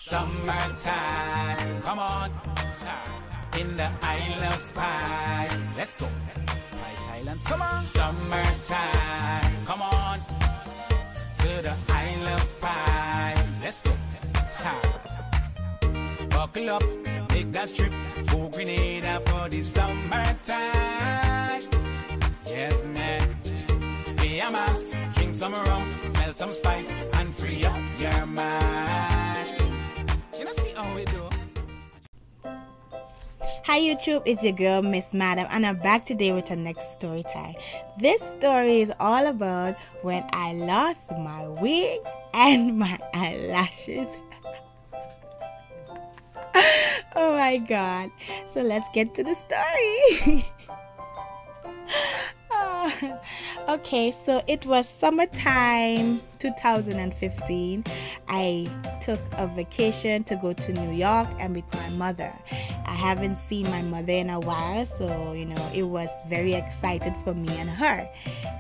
Summertime, come on. In the Isle of Spice. Let's go. Spice Island, summer. Summertime, come on. To the Isle of Spice. Let's go. Buckle up, take that trip. Go Grenada for the summertime. Yes, man. Be a mass, drink some rum, smell some spice, and free up your mind. You know, see how we do. Hi YouTube, it's your girl Miss Madam, and I'm back today with our next story time. This story is all about when I lost my wig and my eyelashes. Oh my god. So let's get to the story. Okay, so it was summertime 2015. I took a vacation to go to New York and meet my mother. I haven't seen my mother in a while, so you know it was very excited for me and her.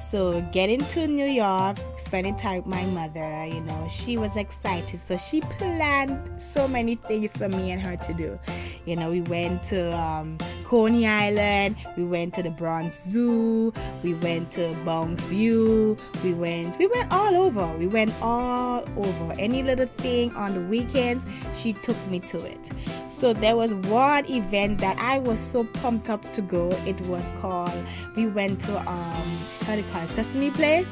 So getting to New York, spending time with my mother, you know, she was excited. So she planned so many things for me and her to do. You know, we went to Coney Island, we went to the Bronx Zoo, we went to Bronx View, we went all over. We went all over. Any little thing on the weekends, she took me to it. So there was one event that I was so pumped up to go. It was called, we went to how do you call it, Sesame place.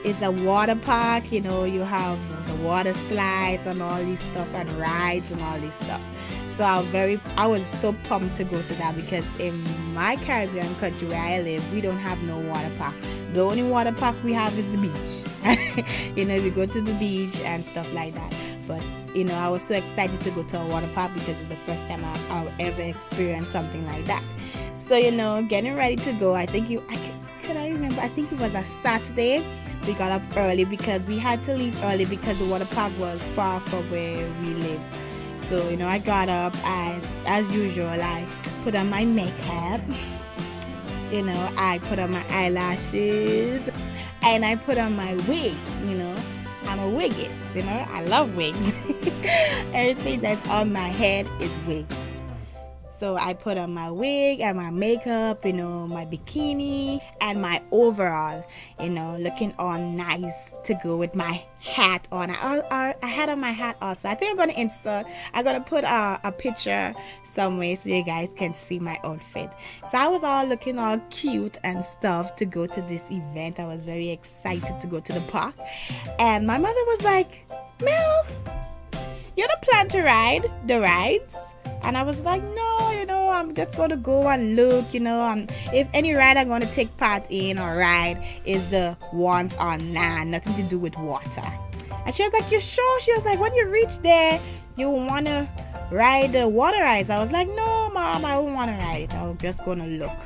It's a water park, you know, you have the water slides and all these stuff and rides and all this stuff. So I was so pumped to go to that, because in my Caribbean country where I live, we don't have no water park. The only water park we have is the beach. You know, we go to the beach and stuff like that. But you know, I was so excited to go to a water park because it's the first time I've ever experienced something like that. So you know, getting ready to go. I think I remember. I think it was a Saturday. We got up early because we had to leave early because the water park was far from where we lived. So you know, I got up and as usual, I put on my makeup. You know, I put on my eyelashes and I put on my wig. You know, I'm a wigist. You know, I love wigs. Everything that's on my head is wigs. So I put on my wig and my makeup, you know, my bikini and my overall, you know, looking all nice to go with my hat on. I had on my hat also. I think I'm going to put a picture somewhere so you guys can see my outfit. So I was all looking all cute and stuff to go to this event. I was very excited to go to the park. And my mother was like, Mel, you don't plan to ride the rides? And I was like, no, you know, I'm just going to go and look, you know, if any ride I'm going to take part in or ride is the ones on land, nothing to do with water. And she was like, you sure? She was like, when you reach there, you want to ride the water rides? I was like, no, Mom, I don't want to ride it. I'm just going to look.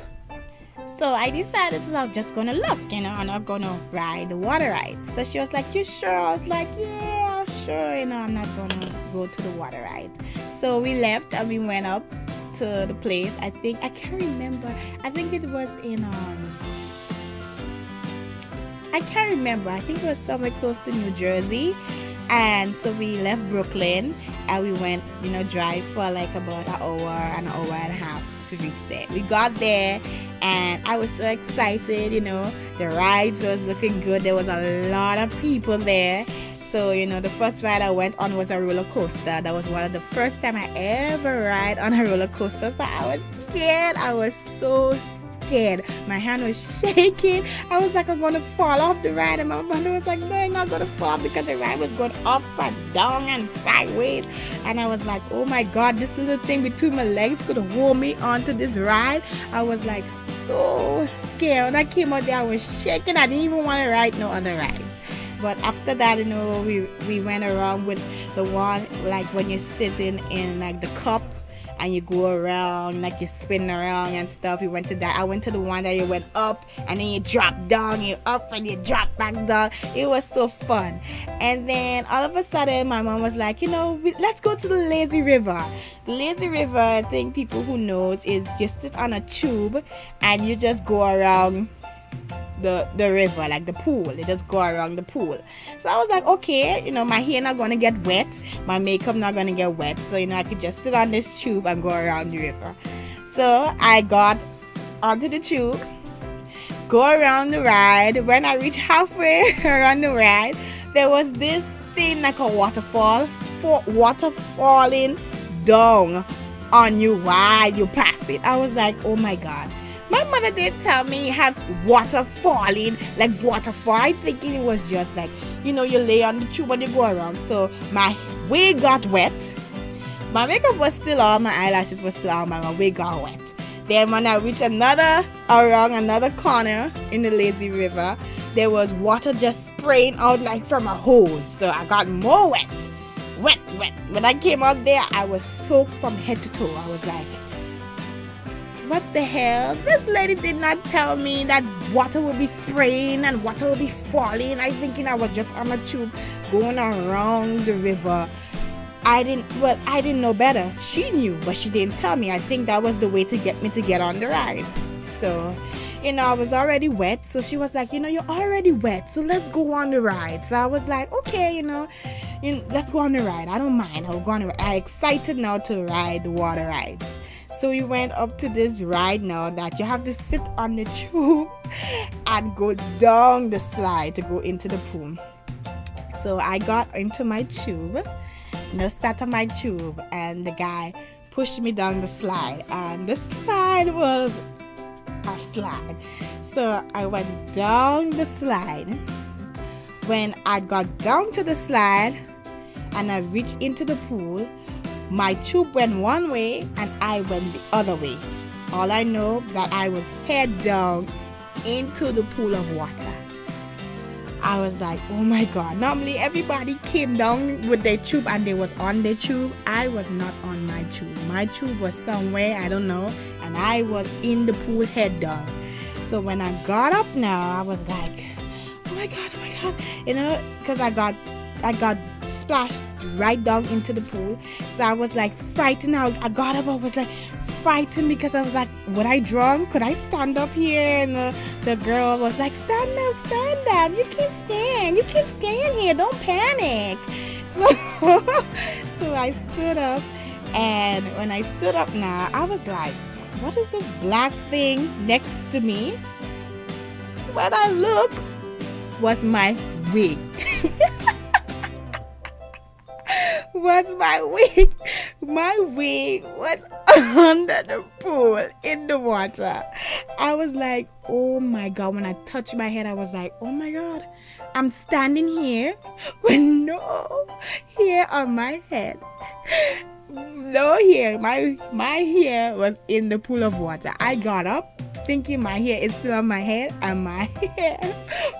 So I decided I'm just going to look, you know, I'm not going to ride the water rides. So she was like, you sure? I was like, yeah, sure, you know, I'm not going to go to the water rides. So we left and we went up to the place. I can't remember. I think it was in I can't remember. I think it was somewhere close to New Jersey. And so we left Brooklyn and we went, you know, drive for like about an hour and a half to reach there. We got there and I was so excited, you know. The rides was looking good. There was a lot of people there. So, you know, the first ride I went on was a roller coaster. That was one of the first time I ever ride on a roller coaster. So I was scared. I was so scared. My hand was shaking. I was like, I'm going to fall off the ride. And my mother was like, no, you're not going to fall, because the ride was going up and down and sideways. And I was like, oh my God, this little thing between my legs could hold me onto this ride. I was like so scared. When I came out there, I was shaking. I didn't even want to ride no other rides. But after that, you know, we went around with the one, like when you're sitting in like the cup and you go around, like you spin around and stuff. We went to that. I went to the one that you went up and then you drop down, you up and you drop back down. It was so fun. And then all of a sudden, my mom was like, you know, let's go to the lazy river. The lazy river, I think people who know it, is just sit on a tube and you just go around the river, like the pool. They just go around the pool. So I was like, okay, my hair not gonna get wet, my makeup not gonna get wet, so I could just sit on this tube and go around the river. So I got onto the tube, go around the ride. When I reached halfway around the ride, there was this thing like a waterfall, water falling down on you while you pass it. I was like, oh my God. My mother did tell me it had water falling, like waterfall. I thinking it was just like, you lay on the tube and you go around. So my wig got wet. My makeup was still on, my eyelashes was still on, my wig got wet. Then when I reached around another corner in the lazy river, there was water just spraying out like from a hose. So I got more wet. When I came out there, I was soaked from head to toe. I was like, what the hell? This lady did not tell me that water would be spraying and water would be falling. I thinking I was just on a tube going around the river. I didn't know better. She knew, but she didn't tell me. I think that was the way to get me to get on the ride. So, I was already wet. So she was like, you're already wet, so let's go on the ride. So I was like, okay, let's go on the ride. I don't mind. I'll go on the ride. I'm excited now to ride the water rides. So we went up to this ride now that you have to sit on the tube and go down the slide to go into the pool. So I got into my tube, sat on my tube, and the guy pushed me down the slide, and the slide was a slide. So I went down the slide. When I got down to the slide and I reached into the pool, my tube went one way and I went the other way. All I know that I was head down into the pool of water. I was like, oh my God. Normally everybody came down with their tube and they was on their tube. I was not on my tube. My tube was somewhere, I don't know, and I was in the pool head down. So when I got up now, I was like, oh my God, because I got splashed right down into the pool. So I was like frightened. I got up, I was like frightened because I was like, would I drown? Could I stand up here? And the girl was like, stand up, you can stand here, don't panic. So I stood up, and when I stood up now, I was like, what is this black thing next to me? When I look, was my wig. My wig was under the pool in the water. I was like, oh my God. When I touched my head, I was like, oh my God, I'm standing here with no hair on my head. No hair. My hair was in the pool of water. I got up thinking my hair is still on my head, and my hair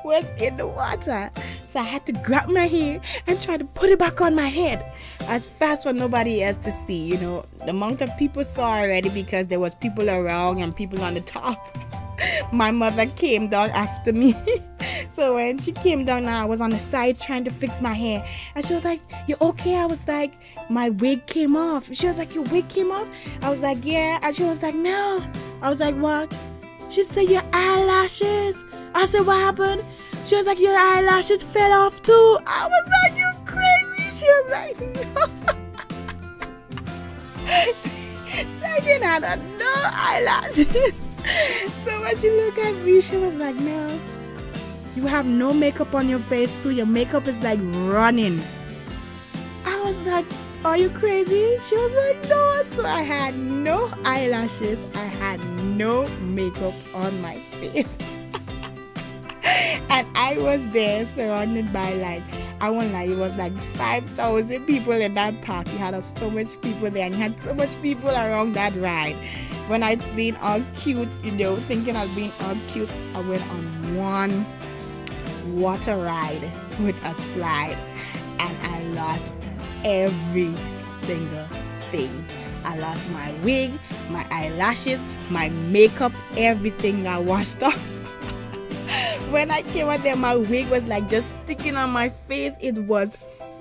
was in the water. So I had to grab my hair and try to put it back on my head as fast for nobody else to see. The amount of people saw already because there was people around and people on the top. My mother came down after me. So when she came down, I was on the side trying to fix my hair, and she was like, you okay? I was like, my wig came off. She was like, your wig came off? I was like, yeah. And she was like, no. I was like, what? She said, your eyelashes. I said, what happened? She was like, your eyelashes fell off too. I was like, you crazy? She was like, no. Second, I had no eyelashes. So when she looked at me, she was like, no, you have no makeup on your face too. Your makeup is like running. I was like, are you crazy? She was like, no. So I had no eyelashes. I had no makeup on my face. And I was there surrounded by I won't lie, it was 5,000 people in that park. You had so much people there, and you had so much people around that ride. When I'd been all cute, thinking I'd been all cute, I went on one water ride with a slide, and I lost every single thing. I lost my wig, my eyelashes, my makeup, everything got washed off. When I came out there, my wig was just sticking on my face. It was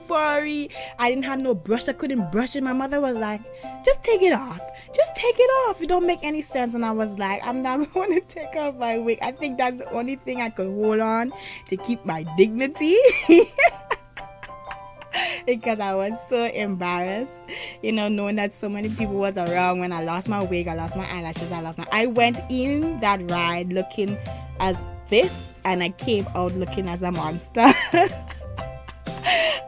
furry. I didn't have no brush. I couldn't brush it. My mother was like, just take it off. just take it off. It don't make any sense. And I was like, I'm not going to take off my wig. I think that's the only thing I could hold on to keep my dignity. Because I was so embarrassed, knowing that so many people was around when I lost my wig, I lost my eyelashes, I went in that ride looking as this, and I came out looking as a monster.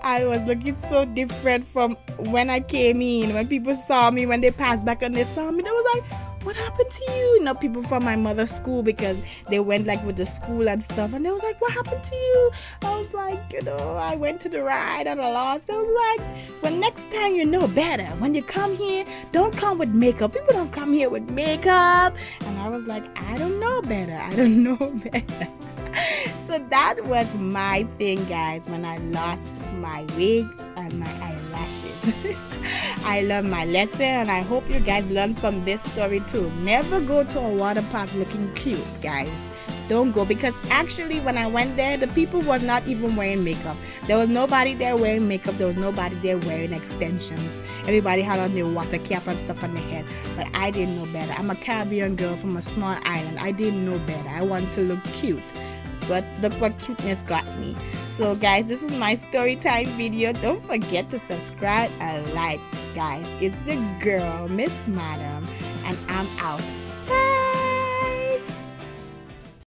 I was looking so different from when I came in. When people saw me, when they passed back and they saw me, they was like, what happened to you? People from my mother's school, because they went like with the school and stuff, and they was like, what happened to you? I was like, I went to the ride and I lost. I was like, well, next time you know better. When you come here, don't come with makeup. People don't come here with makeup. And I was like, I don't know better. I don't know better. So that was my thing, guys, when I lost my wig and my eyelashes. I learned my lesson, and I hope you guys learn from this story too. Never go to a water park looking cute, guys. Don't go, because actually when I went there, the people was not even wearing makeup. There was nobody there wearing makeup. There was nobody there wearing extensions. Everybody had on their water cap and stuff on their head. But I didn't know better. I'm a Caribbean girl from a small island. I didn't know better. I wanted to look cute. But look what cuteness got me. So guys, this is my story time video. Don't forget to subscribe and like, guys. It's the girl, Miss Madam, and I'm out.